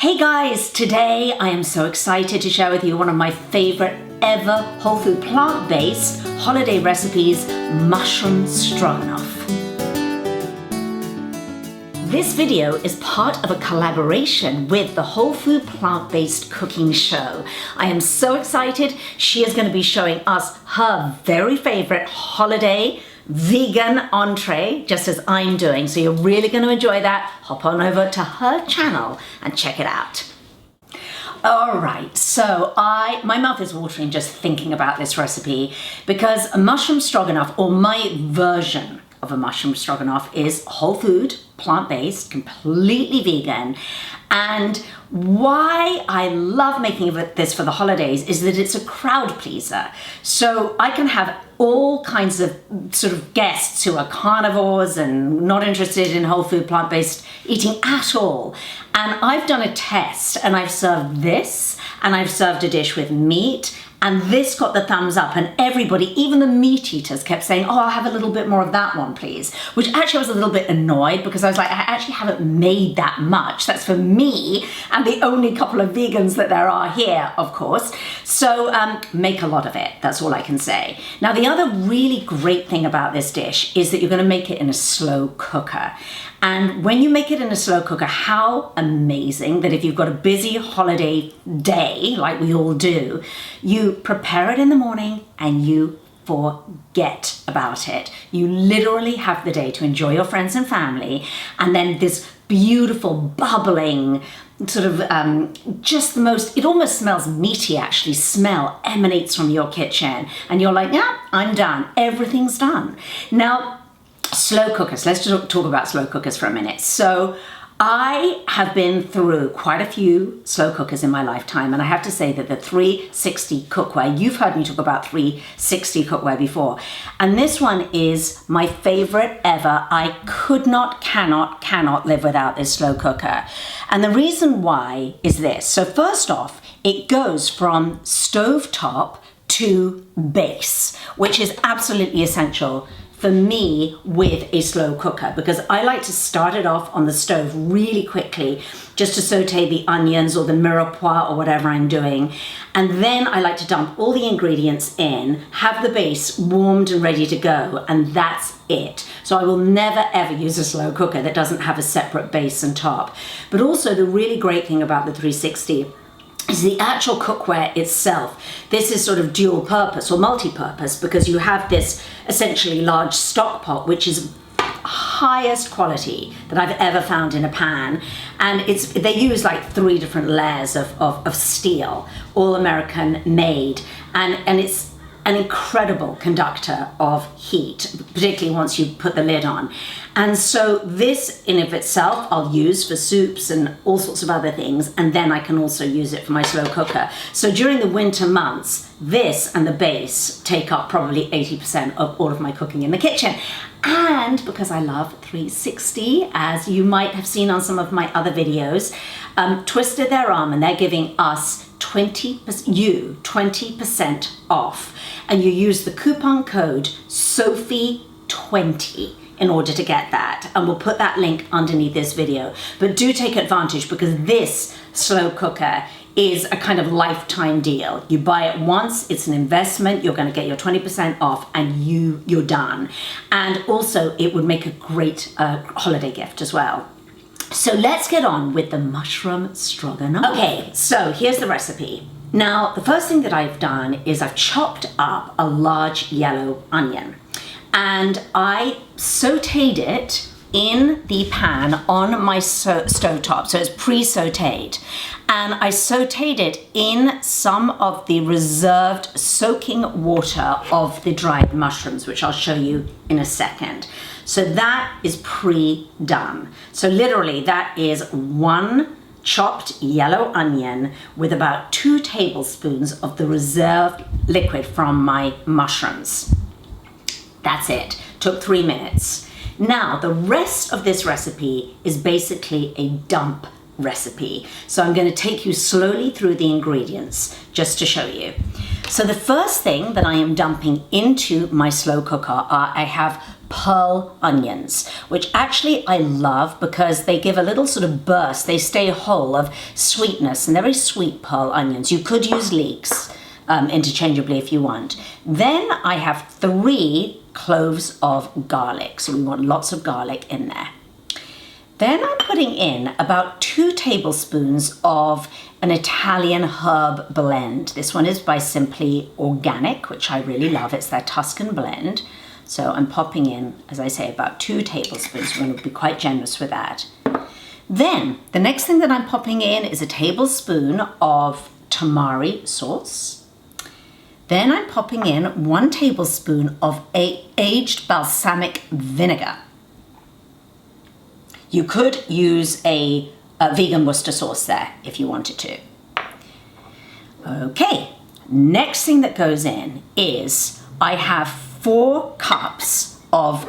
Hey guys, today I am so excited to share with you one of my favorite ever whole food plant-based holiday recipes, mushroom stroganoff. This video is part of a collaboration with the Whole Food Plant-Based Cooking Show. I am so excited. She is going to be showing us her very favorite holiday vegan entree, just as I'm doing. So you're really going to enjoy that. Hop on over to her channel and check it out. All right, so my mouth is watering just thinking about this recipe because a mushroom stroganoff, or my version of a mushroom stroganoff, is whole food, plant-based, completely vegan. And why I love making this for the holidays is that it's a crowd pleaser. So I can have all kinds of sort of guests who are carnivores and not interested in whole food plant-based eating at all. And I've done a test and I've served this and I've served a dish with meat, and this got the thumbs up, and everybody, even the meat eaters, kept saying, oh, I'll have a little bit more of that one, please. Which actually I was a little bit annoyed because I was like, I actually haven't made that much. That's for me and the only couple of vegans that there are here, of course. So make a lot of it, that's all I can say. Now, the other really great thing about this dish is that you're gonna make it in a slow cooker. And when you make it in a slow cooker, how amazing that if you've got a busy holiday day, like we all do, you prepare it in the morning and you forget about it. You literally have the day to enjoy your friends and family, and then this beautiful bubbling sort of just the most, it almost smells meaty actually, smell emanates from your kitchen, and you're like, yeah, I'm done, everything's done. Now, slow cookers, let's just talk about slow cookers for a minute. So I have been through quite a few slow cookers in my lifetime, and I have to say that the 360 cookware, you've heard me talk about 360 cookware before, and this one is my favorite ever. I could not, cannot live without this slow cooker. And the reason why is this. So first off, it goes from stovetop to base, which is absolutely essential for me with a slow cooker, because I like to start it off on the stove really quickly just to saute the onions or the mirepoix or whatever I'm doing. And then I like to dump all the ingredients in, have the base warmed and ready to go, and that's it. So I will never ever use a slow cooker that doesn't have a separate base and top. But also the really great thing about the 360 is the actual cookware itself. This is sort of dual purpose or multi-purpose, because you have this essentially large stock pot, which is highest quality that I've ever found in a pan. And they use like 3 different layers of steel, all American made. And it's an incredible conductor of heat, particularly once you put the lid on. And so this in of itself I'll use for soups and all sorts of other things, and then I can also use it for my slow cooker. So during the winter months, this and the base take up probably 80% of all of my cooking in the kitchen. And because I love 360, as you might have seen on some of my other videos, twisted their arm and they're giving us 20% off, and you use the coupon code SOPHIE20 in order to get that, and we'll put that link underneath this video. But do take advantage, because this slow cooker is a kind of lifetime deal. You buy it once, it's an investment, you're going to get your 20% off, and you're done. And also it would make a great holiday gift as well. So let's get on with the mushroom stroganoff. Okay, so here's the recipe. Now, the first thing that I've done is I've chopped up a large yellow onion, and I sauteed it in the pan on my stovetop, so it's pre-sauteed. And I sauteed it in some of the reserved soaking water of the dried mushrooms, which I'll show you in a second. So that is pre-done. So literally that is 1 chopped yellow onion with about 2 tablespoons of the reserved liquid from my mushrooms. That's it. Took 3 minutes. Now, the rest of this recipe is basically a dump recipe. So I'm going to take you slowly through the ingredients just to show you. So the first thing that I am dumping into my slow cooker I have pearl onions, which actually I love because they give a little sort of burst. They stay whole of sweetness, and they're very sweet pearl onions. You could use leeks interchangeably if you want. Then I have 3 cloves of garlic. So we want lots of garlic in there. Then I'm putting in about 2 tablespoons of an Italian herb blend. This one is by Simply Organic, which I really love. It's their Tuscan blend. So I'm popping in, as I say, about 2 tablespoons. We're going to be quite generous with that. Then the next thing that I'm popping in is a tablespoon of Tamari sauce. Then I'm popping in 1 tablespoon of aged balsamic vinegar. You could use a vegan Worcestershire sauce there if you wanted to. Okay, next thing that goes in is I have 4 cups of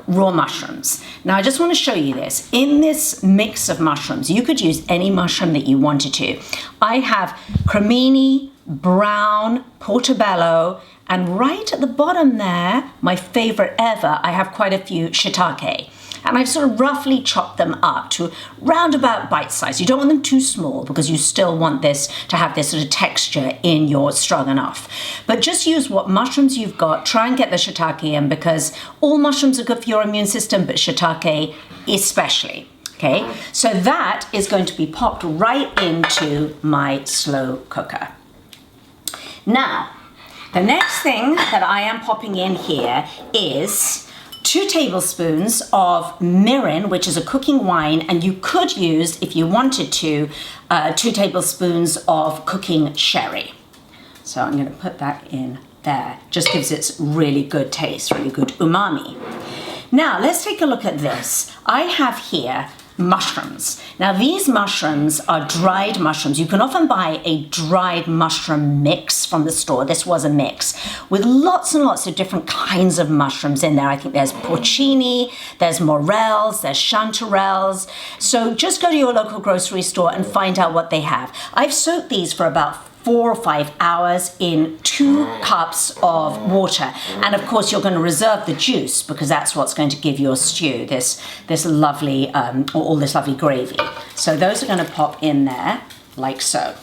raw mushrooms. Now I just want to show you this. In this mix of mushrooms, you could use any mushroom that you wanted to. I have Cremini, brown, Portobello, and right at the bottom there, my favorite ever, I have quite a few Shitake. And I've sort of roughly chopped them up to roundabout bite size. You don't want them too small because you still want this to have this sort of texture in your stroganoff. But just use what mushrooms you've got. Try and get the shiitake in because all mushrooms are good for your immune system, but shiitake especially. Okay, so that is going to be popped right into my slow cooker. Now, the next thing that I am popping in here is 2 tablespoons of mirin, which is a cooking wine, and you could use, if you wanted to, 2 tablespoons of cooking sherry. So I'm going to put that in there. Just gives it really good taste, really good umami. Now let's take a look at this. I have here mushrooms. Now these mushrooms are dried mushrooms. You can often buy a dried mushroom mix from the store. This was a mix with lots and lots of different kinds of mushrooms in there. I think there's porcini, there's morels, there's chanterelles. So just go to your local grocery store and find out what they have. I've soaked these for about 4 or 5 hours in 2 cups of water. And of course you're going to reserve the juice because that's what's going to give your stew this lovely, all this lovely gravy. So those are going to pop in there like so.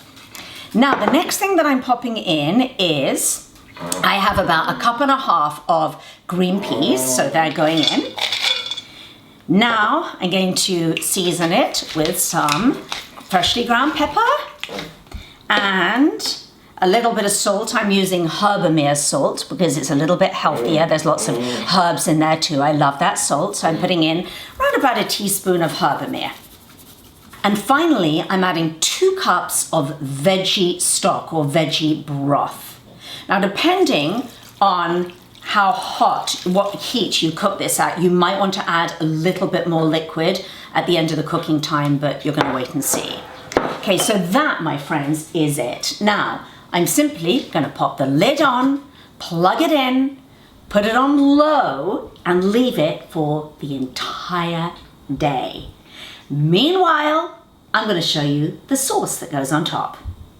Now the next thing that I'm popping in is I have about 1.5 cups of green peas, so they're going in. Now I'm going to season it with some freshly ground pepper and a little bit of salt. I'm using Herbamere salt because it's a little bit healthier. There's lots of herbs in there too. I love that salt. So I'm putting in around about a teaspoon of Herbamere. And finally, I'm adding 2 cups of veggie stock or veggie broth. Now, depending on how hot, what heat you cook this at, you might want to add a little bit more liquid at the end of the cooking time, but you're going to wait and see. Okay, so that, my friends, is it. Now, I'm simply going to pop the lid on, plug it in, put it on low, and leave it for the entire day. Meanwhile, I'm going to show you the sauce that goes on top.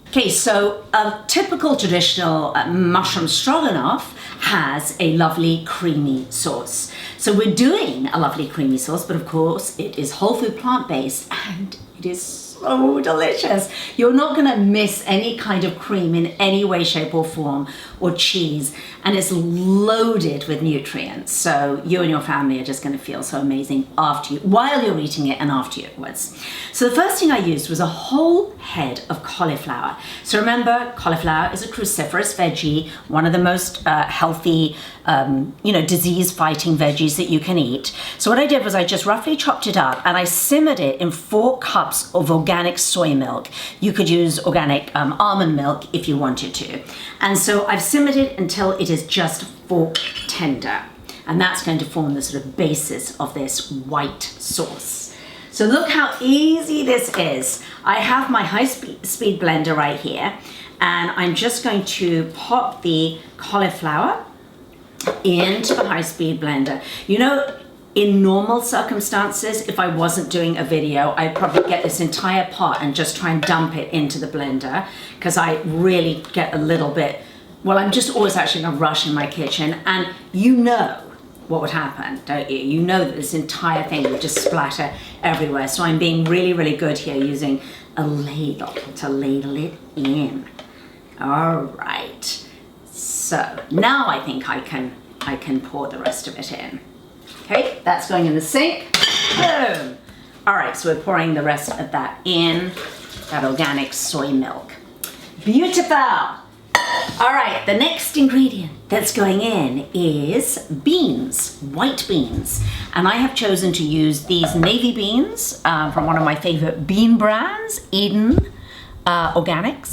Okay, so a typical traditional mushroom stroganoff has a lovely creamy sauce. So we're doing a lovely creamy sauce, but of course it is whole food plant-based and it is so delicious. You're not going to miss any kind of cream in any way, shape or form, or cheese, and it's loaded with nutrients. So you and your family are just going to feel so amazing while you're eating it and afterwards. So the first thing I used was a whole head of cauliflower. So remember, cauliflower is a cruciferous veggie, one of the most healthy, disease-fighting veggies that you can eat. So what I did was I just roughly chopped it up and I simmered it in 4 cups of organic soy milk. You could use organic almond milk if you wanted to. And so I've simmered it until it is just fork tender. And that's going to form the sort of basis of this white sauce. So look how easy this is. I have my high-speed blender right here, and I'm just going to pop the cauliflower into the high-speed blender. You know, In normal circumstances, if I wasn't doing a video, I'd probably get this entire pot and just try and dump it into the blender, because I really get a little bit, well, I'm just always actually in a rush in my kitchen, and you know what would happen, don't you? You know that this entire thing would just splatter everywhere. So I'm being really, really good here using a ladle to ladle it in. All right. So now I think I can pour the rest of it in. Okay, that's going in the sink. Boom. All right, so we're pouring the rest of that in, that organic soy milk. Beautiful. All right, the next ingredient that's going in is beans, white beans. And I have chosen to use these navy beans from one of my favorite bean brands, Eden Organic.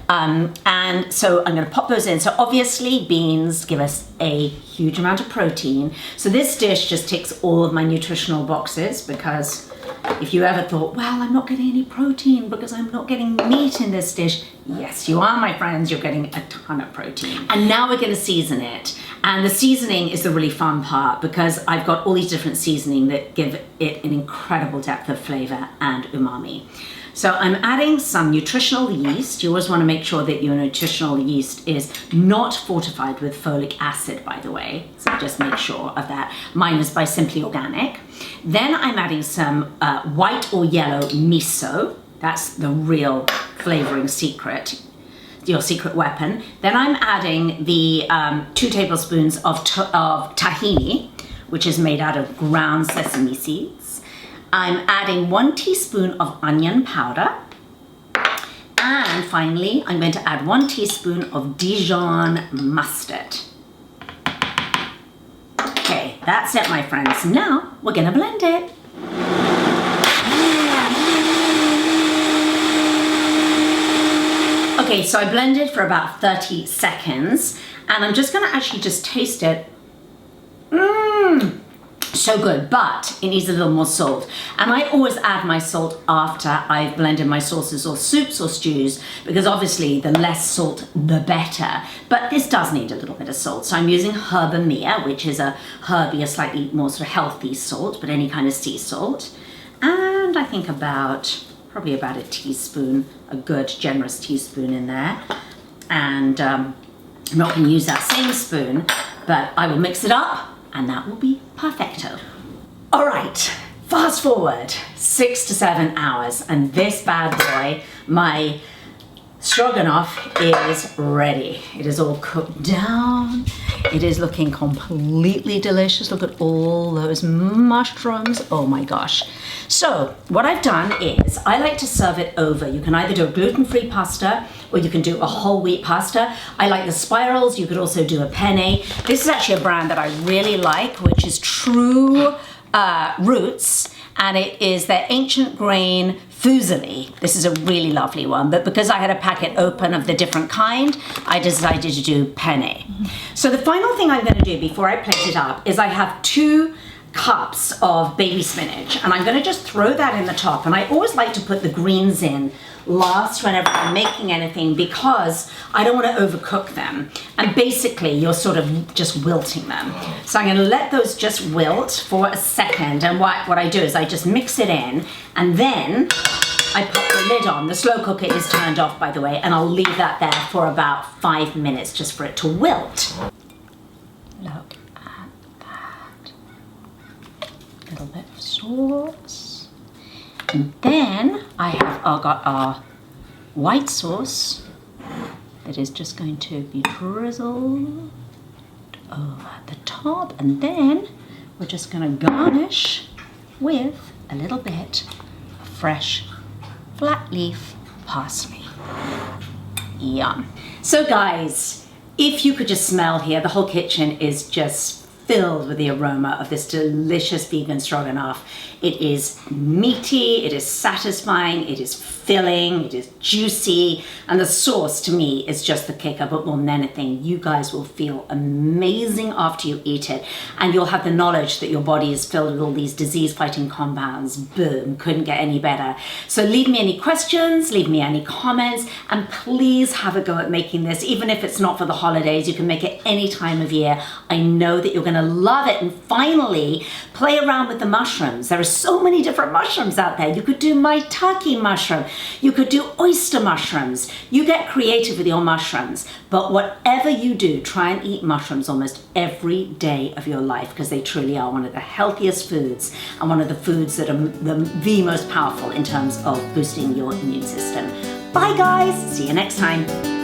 And so I'm going to pop those in. So obviously beans give us a huge amount of protein. So this dish just ticks all of my nutritional boxes, because if you ever thought, well, I'm not getting any protein because I'm not getting meat in this dish, yes, you are, my friends. You're getting a ton of protein. And now we're going to season it. And the seasoning is the really fun part, because I've got all these different seasoning that give it an incredible depth of flavor and umami. So I'm adding some nutritional yeast. You always want to make sure that your nutritional yeast is not fortified with folic acid, by the way. So just make sure of that. Mine is by Simply Organic. Then I'm adding some white or yellow miso. That's the real flavoring secret, your secret weapon. Then I'm adding the 2 tablespoons of tahini, which is made out of ground sesame seeds. I'm adding 1 teaspoon of onion powder. And finally, I'm going to add 1 teaspoon of Dijon mustard. Okay, that's it, my friends. Now we're gonna blend it. Okay, so I blended for about 30 seconds, and I'm just gonna actually just taste it. So good, but it needs a little more salt. And I always add my salt after I've blended my sauces or soups or stews, because obviously the less salt, the better. But this does need a little bit of salt. So I'm using Herbamia, which is a herby, a slightly more sort of healthy salt, but any kind of sea salt. And I think probably about a teaspoon, a good generous teaspoon in there. And I'm not gonna use that same spoon, but I will mix it up, and that will be perfecto. All right, fast forward 6 to 7 hours, and this bad boy, my stroganoff, is ready. It is all cooked down. It is looking completely delicious. Look at all those mushrooms. Oh my gosh. So what I've done is I like to serve it over. You can either do a gluten-free pasta, or you can do a whole wheat pasta. I like the spirals. You could also do a penne. This is actually a brand that I really like, which is True Roots, and it is their ancient grain fusilli. This is a really lovely one, but because I had a packet open of the different kind, I decided to do penne. So the final thing I'm going to do before I plate it up is I have 2 cups of baby spinach, and I'm going to just throw that in the top. And I always like to put the greens in last whenever I'm making anything, because I don't want to overcook them, and basically you're sort of just wilting them. So I'm going to let those just wilt for a second, and what I do is I just mix it in, and then I pop the lid on. The slow cooker is turned off, by the way, and I'll leave that there for about 5 minutes just for it to wilt. Look at that. A little bit of sauce. And then I've got our white sauce that is just going to be drizzled over the top, and then we're just going to garnish with a little bit of fresh flat leaf parsley. Yum. So guys, if you could just smell here, the whole kitchen is just filled with the aroma of this delicious vegan stroganoff. It is meaty, it is satisfying, it is filling, it is juicy, and the sauce to me is just the kicker. But more than anything, you guys will feel amazing after you eat it, and you'll have the knowledge that your body is filled with all these disease-fighting compounds. Boom, couldn't get any better. So leave me any questions, leave me any comments, and please have a go at making this. Even if it's not for the holidays, you can make it any time of year. I know that you're going going to love it. And finally, play around with the mushrooms. There are so many different mushrooms out there. You could do maitake mushroom. You could do oyster mushrooms. You get creative with your mushrooms. But whatever you do, try and eat mushrooms almost every day of your life, because they truly are one of the healthiest foods and one of the foods that are the most powerful in terms of boosting your immune system. Bye guys, see you next time.